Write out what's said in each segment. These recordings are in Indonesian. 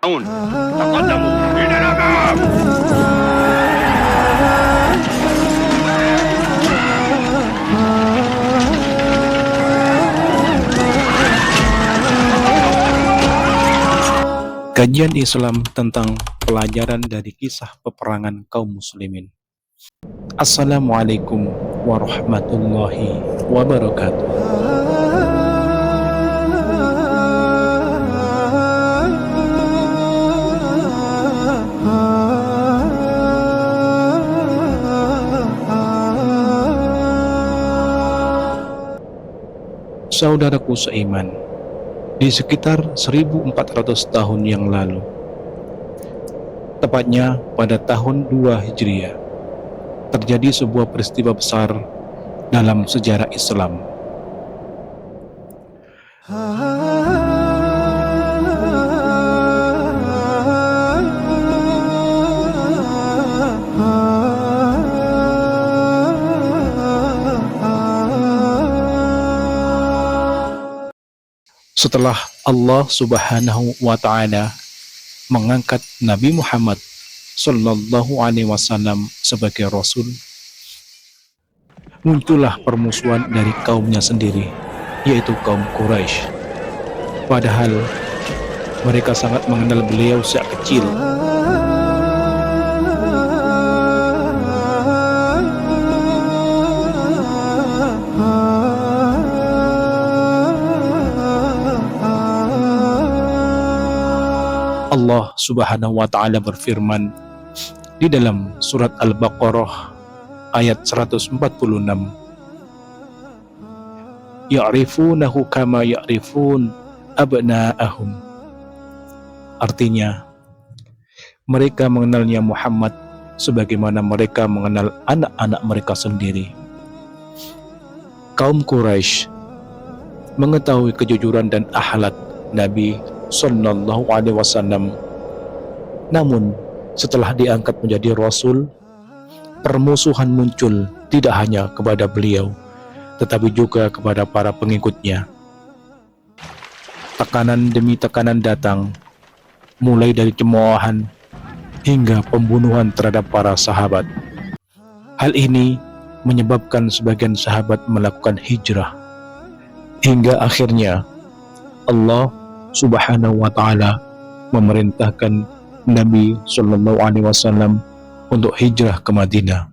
فرعون تقدموا إلى الأمام. Kajian Islam tentang pelajaran dari kisah peperangan kaum muslimin. Assalamualaikum warahmatullahi wabarakatuh. Saudaraku seiman, di sekitar 1400 tahun yang lalu, tepatnya pada tahun 2 Hijriah, terjadi sebuah peristiwa besar dalam sejarah Islam. Setelah Allah Subhanahu wa Ta'ala mengangkat Nabi Muhammad Sallallahu Alaihi Wasallam sebagai Rasul, muncullah permusuhan dari kaumnya sendiri, yaitu kaum Quraisy. Padahal mereka sangat mengenal beliau sejak kecil. Allah Subhanahu wa Ta'ala berfirman di dalam surat Al-Baqarah ayat 146, ya'rifunahu kama ya'rifun abna'ahum. Artinya, mereka mengenalnya Muhammad sebagaimana mereka mengenal anak-anak mereka sendiri. Kaum Quraisy mengetahui kejujuran dan akhlak Nabi Sallallahu Alaihi Wasallam. Namun setelah diangkat menjadi Rasul, permusuhan muncul tidak hanya kepada beliau, tetapi juga kepada para pengikutnya. Tekanan demi tekanan datang, mulai dari cemoohan hingga pembunuhan terhadap para sahabat. Hal ini menyebabkan sebagian sahabat melakukan hijrah, hingga akhirnya Allah Subhanahu wa Ta'ala memerintahkan Nabi Sallallahu Alaihi Wasallam untuk hijrah ke Madinah.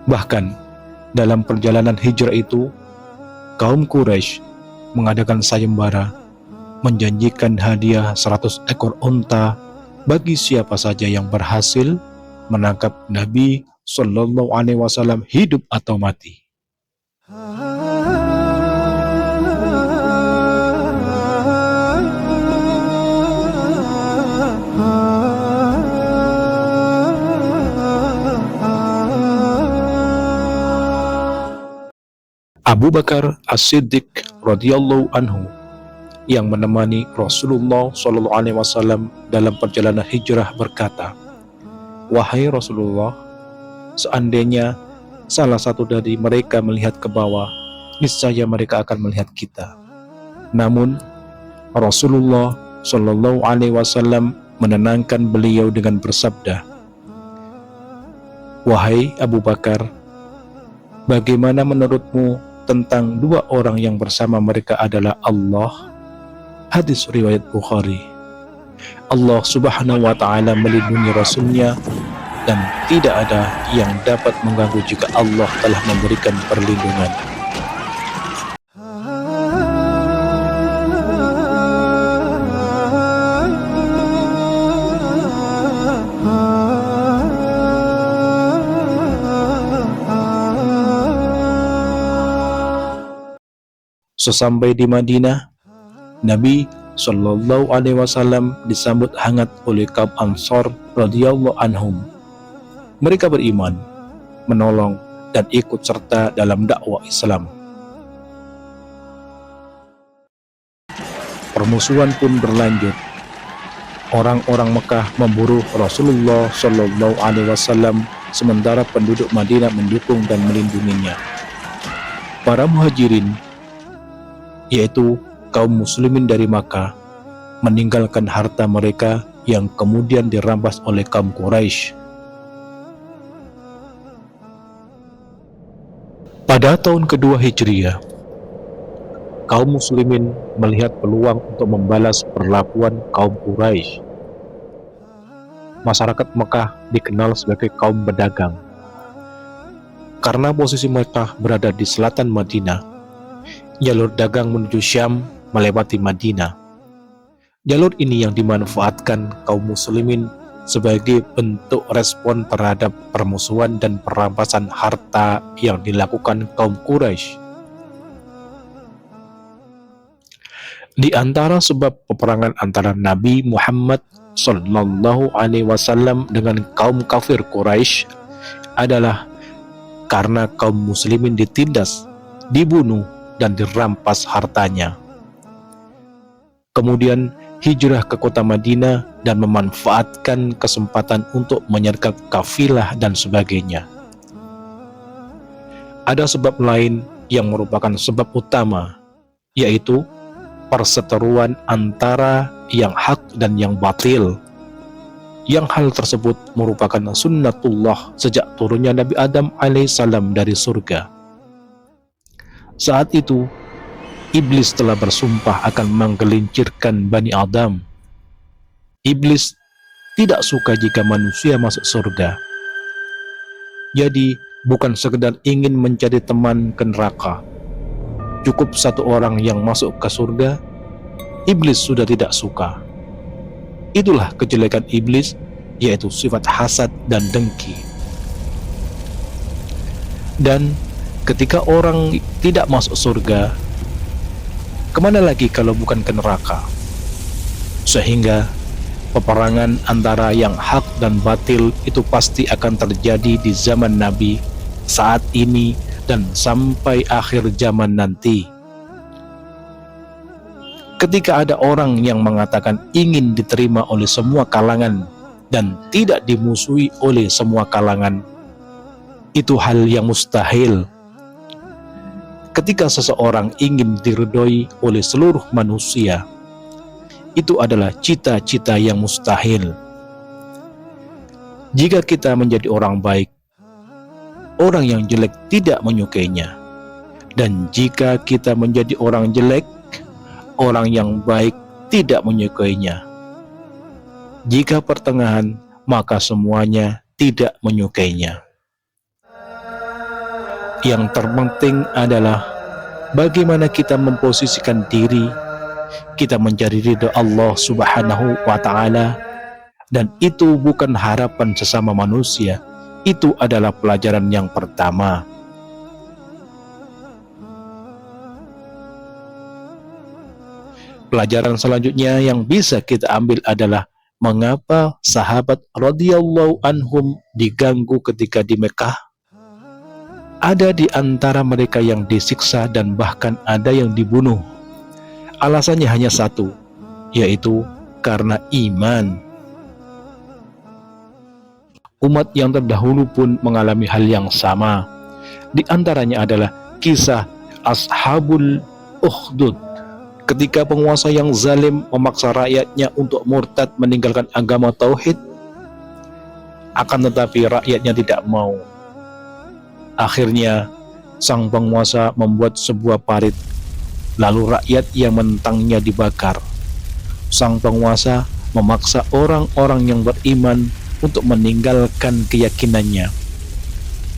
Bahkan dalam perjalanan hijrah itu, kaum Quraisy mengadakan sayembara, menjanjikan hadiah 100 ekor unta bagi siapa saja yang berhasil menangkap Nabi Sallallahu Alaihi Wasallam hidup atau mati. Abu Bakar As-Siddiq radhiyallahu anhu yang menemani Rasulullah Shallallahu Alaihi Wasallam dalam perjalanan hijrah berkata, "Wahai Rasulullah, seandainya salah satu dari mereka melihat ke bawah, niscaya mereka akan melihat kita." Namun Rasulullah Shallallahu Alaihi Wasallam menenangkan beliau dengan bersabda, "Wahai Abu Bakar, bagaimana menurutmu tentang dua orang yang bersama mereka adalah Allah?" Hadis riwayat Bukhari. Allah Subhanahu wa Ta'ala melindungi Rasulnya, dan tidak ada yang dapat mengganggu jika Allah telah memberikan perlindungan. Sesampai di Madinah, Nabi Sallallahu Alaihi Wasallam disambut hangat oleh kaum Ansor radhiyallahu anhum. Mereka beriman, menolong, dan ikut serta dalam dakwah Islam. Permusuhan pun berlanjut. Orang-orang Mekah memburu Rasulullah Sallallahu Alaihi Wasallam, sementara penduduk Madinah mendukung dan melindunginya. Para muhajirin, yaitu kaum muslimin dari Makkah, meninggalkan harta mereka yang kemudian dirampas oleh kaum Quraisy. Pada tahun kedua Hijriah, kaum muslimin melihat peluang untuk membalas perlakuan kaum Quraisy. Masyarakat Mekah dikenal sebagai kaum pedagang. Karena posisi Mekah berada di selatan Madinah, jalur dagang menuju Syam melewati Madinah. Jalur ini yang dimanfaatkan kaum muslimin sebagai bentuk respon terhadap permusuhan dan perampasan harta yang dilakukan kaum Quraisy. Di antara sebab peperangan antara Nabi Muhammad Sallallahu Alaihi Wasallam dengan kaum kafir Quraisy adalah karena kaum muslimin ditindas, dibunuh, dan dirampas hartanya. Kemudian hijrah ke kota Madinah dan memanfaatkan kesempatan untuk menyergap kafilah dan sebagainya. Ada sebab lain yang merupakan sebab utama, yaitu perseteruan antara yang hak dan yang batil. Yang hal tersebut merupakan sunnatullah sejak turunnya Nabi Adam alaihissalam dari surga. Saat itu, Iblis telah bersumpah akan menggelincirkan Bani Adam. Iblis tidak suka jika manusia masuk surga. Jadi, bukan sekedar ingin mencari teman ke neraka. Cukup satu orang yang masuk ke surga, Iblis sudah tidak suka. Itulah kejelekan iblis, yaitu sifat hasad dan dengki. Dan ketika orang tidak masuk surga, kemana lagi kalau bukan ke neraka? Sehingga peperangan antara yang hak dan batil itu pasti akan terjadi di zaman Nabi, saat ini, dan sampai akhir zaman nanti. Ketika ada orang yang mengatakan ingin diterima oleh semua kalangan dan tidak dimusuhi oleh semua kalangan, itu hal yang mustahil. Ketika seseorang ingin diridhoi oleh seluruh manusia, itu adalah cita-cita yang mustahil. Jika kita menjadi orang baik, orang yang jelek tidak menyukainya. Dan jika kita menjadi orang jelek, orang yang baik tidak menyukainya. Jika pertengahan, maka semuanya tidak menyukainya. Yang terpenting adalah bagaimana kita memposisikan diri kita mencari ridha Allah Subhanahu wa Ta'ala, dan itu bukan harapan sesama manusia. Itu adalah pelajaran yang pertama. Pelajaran selanjutnya yang bisa kita ambil adalah mengapa sahabat radhiyallahu anhum diganggu ketika di Mekah. Ada di antara mereka yang disiksa dan bahkan ada yang dibunuh. Alasannya hanya satu, yaitu karena iman. Umat yang terdahulu pun mengalami hal yang sama. Di antaranya adalah kisah Ashabul Ukhdud, ketika penguasa yang zalim memaksa rakyatnya untuk murtad meninggalkan agama tauhid, akan tetapi rakyatnya tidak mau. Akhirnya sang penguasa membuat sebuah parit, lalu rakyat yang menentangnya dibakar. Sang penguasa memaksa orang-orang yang beriman untuk meninggalkan keyakinannya.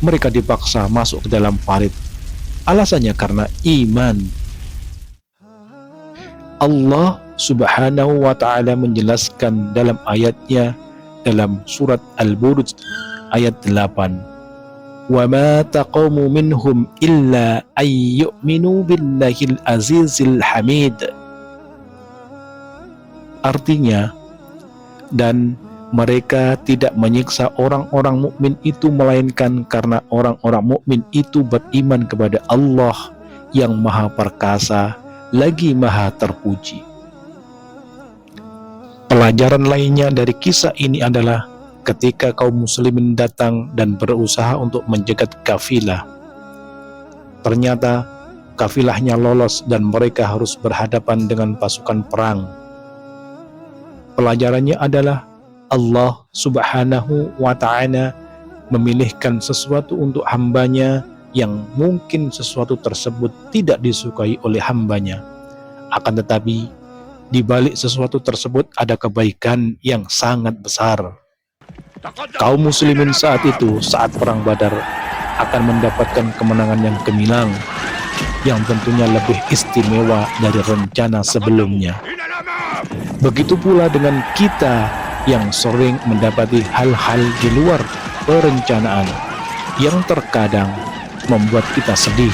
Mereka dipaksa masuk ke dalam parit. Alasannya karena iman. Allah Subhanahu wa Ta'ala menjelaskan dalam ayatnya dalam surat Al-Buruj ayat 8, "Wa ma taqamu minhum illa ay yu'minu billahil azizil hamid." Artinya, dan mereka tidak menyiksa orang-orang mukmin itu melainkan karena orang-orang mukmin itu beriman kepada Allah yang Maha Perkasa lagi Maha Terpuji. Pelajaran lainnya dari kisah ini adalah ketika kaum muslimin datang dan berusaha untuk menjegat kafilah, ternyata kafilahnya lolos dan mereka harus berhadapan dengan pasukan perang. Pelajarannya adalah Allah Subhanahu wa Ta'ala memilihkan sesuatu untuk hambanya yang mungkin sesuatu tersebut tidak disukai oleh hambanya. Akan tetapi, di balik sesuatu tersebut ada kebaikan yang sangat besar. Kaum muslimin saat itu, saat perang Badar, akan mendapatkan kemenangan yang gemilang, yang tentunya lebih istimewa dari rencana sebelumnya. Begitu pula dengan kita yang sering mendapati hal-hal di luar perencanaan yang terkadang membuat kita sedih.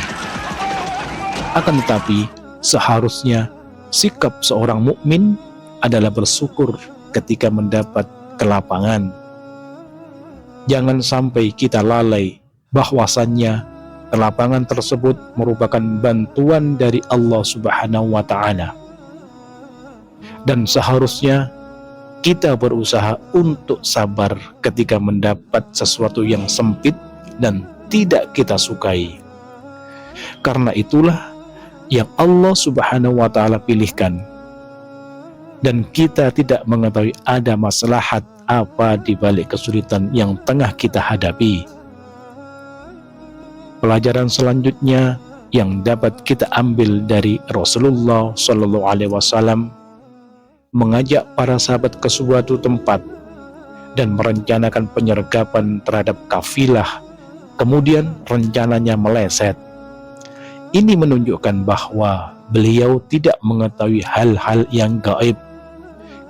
Akan tetapi, seharusnya sikap seorang mukmin adalah bersyukur ketika mendapat kelapangan. Jangan sampai kita lalai bahwasannya kelapangan tersebut merupakan bantuan dari Allah Subhanahu wa Ta'ala. Dan seharusnya kita berusaha untuk sabar ketika mendapat sesuatu yang sempit dan tidak kita sukai. Karena itulah yang Allah Subhanahu wa Ta'ala pilihkan, dan kita tidak mengetahui ada maslahat apa di balik kesulitan yang tengah kita hadapi. Pelajaran selanjutnya yang dapat kita ambil dari Rasulullah Shallallahu Alaihi Wasallam mengajak para sahabat ke suatu tempat dan merencanakan penyergapan terhadap kafilah, kemudian rencananya meleset. Ini menunjukkan bahwa beliau tidak mengetahui hal-hal yang gaib,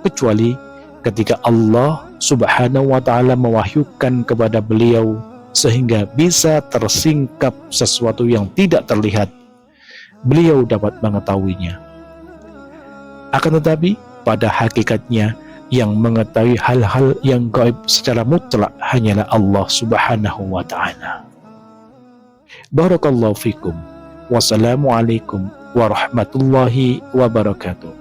kecuali ketika Allah Subhanahu wa Ta'ala mewahyukan kepada beliau sehingga bisa tersingkap sesuatu yang tidak terlihat, beliau dapat mengetahuinya. Akan tetapi pada hakikatnya yang mengetahui hal-hal yang gaib secara mutlak hanyalah Allah Subhanahu wa Ta'ala. Barakallahu fikum. Wassalamualaikum warahmatullahi wabarakatuh.